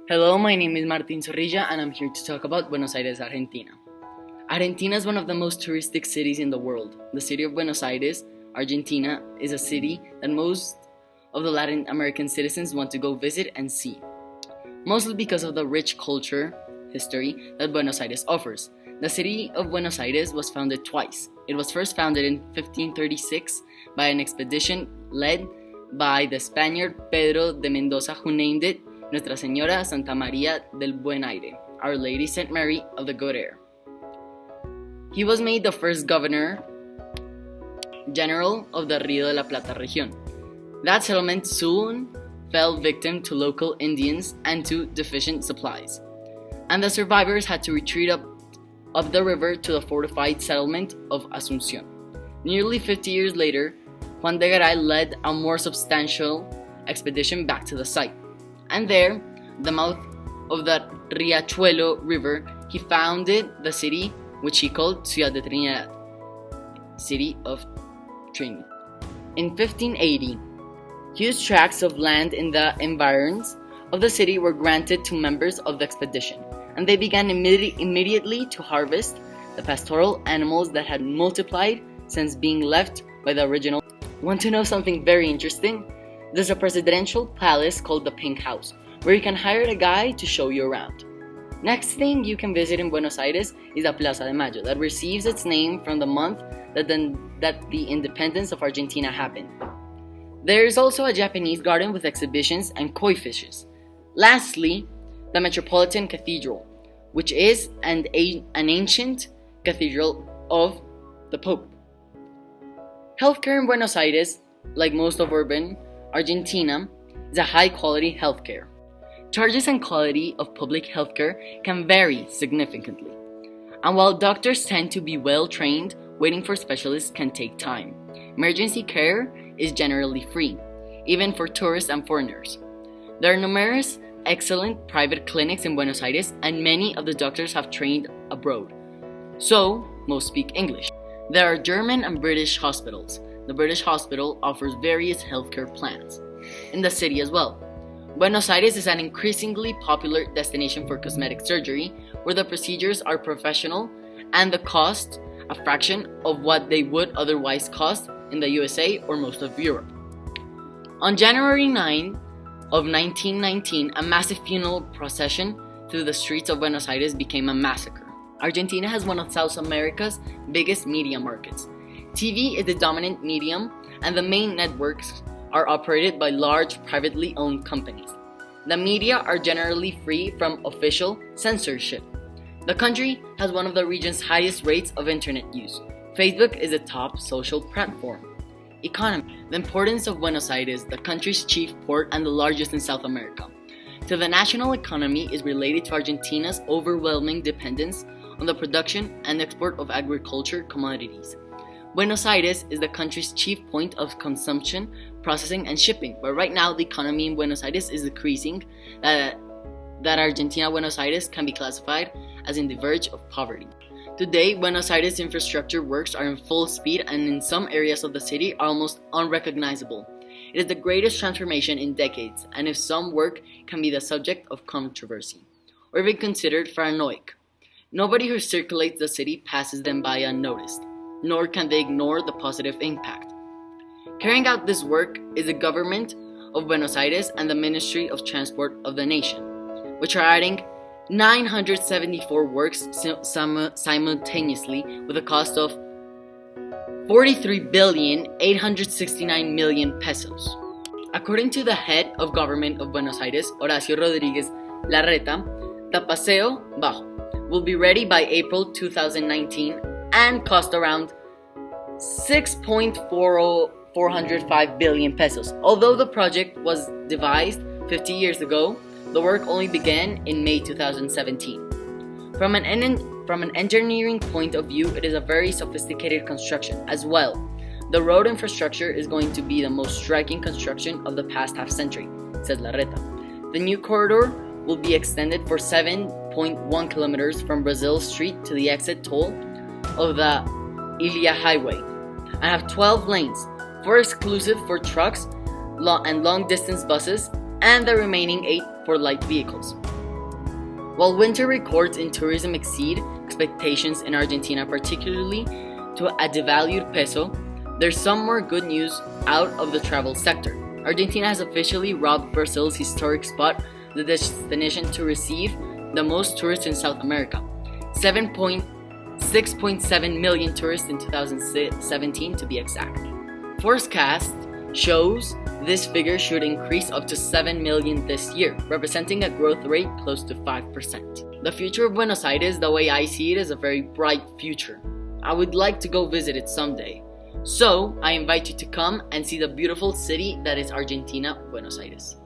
Hello, my name is Martin Zorrilla and I'm here to talk about Buenos Aires, Argentina. Argentina is one of the most touristic cities in the world. The city of Buenos Aires, Argentina, is a city that most of the Latin American citizens want to go visit and see, mostly because of the rich culture history that Buenos Aires offers. The city of Buenos Aires was founded twice. It was first founded in 1536 by an expedition led by the Spaniard Pedro de Mendoza, who named it Nuestra Señora Santa María del Buen Aire, Our Lady St. Mary of the Good Air. He was made the first governor general of the Rio de la Plata region. That settlement soon fell victim to local Indians and to deficient supplies, and the survivors had to retreat up the river to the fortified settlement of Asunción. Nearly 50 years later, Juan de Garay led a more substantial expedition back to the site, and there, the mouth of the Riachuelo River, he founded the city which he called Ciudad de Trinidad, City of Trinity. In 1580, huge tracts of land in the environs of the city were granted to members of the expedition, and they began immediately to harvest the pastoral animals that had multiplied since being left by the original. Want to know something very interesting? There's a presidential palace called the Pink House, where you can hire a guy to show you around. Next thing you can visit in Buenos Aires is the Plaza de Mayo, that receives its name from the month that the independence of Argentina happened. There is also a Japanese garden with exhibitions and koi fishes. Lastly, the Metropolitan Cathedral, which is an ancient cathedral of the Pope. Healthcare in Buenos Aires, like most of urban Argentina, is a high-quality healthcare. Charges and quality of public healthcare can vary significantly, and while doctors tend to be well-trained, waiting for specialists can take time. Emergency care is generally free, even for tourists and foreigners. There are numerous excellent private clinics in Buenos Aires, and many of the doctors have trained abroad, so most speak English. There are German and British hospitals. The British hospital offers various healthcare plans in the city as well. Buenos Aires is an increasingly popular destination for cosmetic surgery, where the procedures are professional and the cost a fraction of what they would otherwise cost in the USA or most of Europe. On January 9 of 1919, a massive funeral procession through the streets of Buenos Aires became a massacre. Argentina has one of South America's biggest media markets. TV is the dominant medium, and the main networks are operated by large privately owned companies. The media are generally free from official censorship. The country has one of the region's highest rates of internet use. Facebook is a top social platform. Economy. The importance of Buenos Aires, the country's chief port and the largest in South America, to the national economy is related to Argentina's overwhelming dependence on the production and export of agriculture commodities. Buenos Aires is the country's chief point of consumption, processing, and shipping, but right now the economy in Buenos Aires is decreasing, that Argentina Buenos Aires can be classified as in the verge of poverty. Today, Buenos Aires infrastructure works are in full speed, and in some areas of the city are almost unrecognizable. It is the greatest transformation in decades, and if some work can be the subject of controversy, or even considered paranoid, nobody who circulates the city passes them by unnoticed, nor can they ignore the positive impact. Carrying out this work is the government of Buenos Aires and the Ministry of Transport of the nation, which are adding 974 works simultaneously with a cost of 43,869,000,000 pesos. According to the head of government of Buenos Aires, Horacio Rodríguez Larreta, the Paseo Bajo will be ready by April 2019 and cost around 6.405 billion pesos. Although the project was devised 50 years ago, the work only began in May 2017. From an engineering point of view, it is a very sophisticated construction as well. The road infrastructure is going to be the most striking construction of the past half century, says Larreta. The new corridor will be extended for 7.1 kilometers from Brazil Street to the exit toll of the Ilia Highway, and have 12 lanes, 4 exclusive for trucks and long-distance buses, and the remaining 8 for light vehicles. While winter records in tourism exceed expectations in Argentina, particularly to a devalued peso, there's some more good news out of the travel sector. Argentina has officially robbed Brazil's historic spot, the destination to receive the most tourists in South America. 6.7 million tourists in 2017 to be exact. Forecast shows this figure should increase up to 7 million this year, representing a growth rate close to 5%. The future of Buenos Aires, the way I see it, is a very bright future. I would like to go visit it someday. So, I invite you to come and see the beautiful city that is Argentina, Buenos Aires.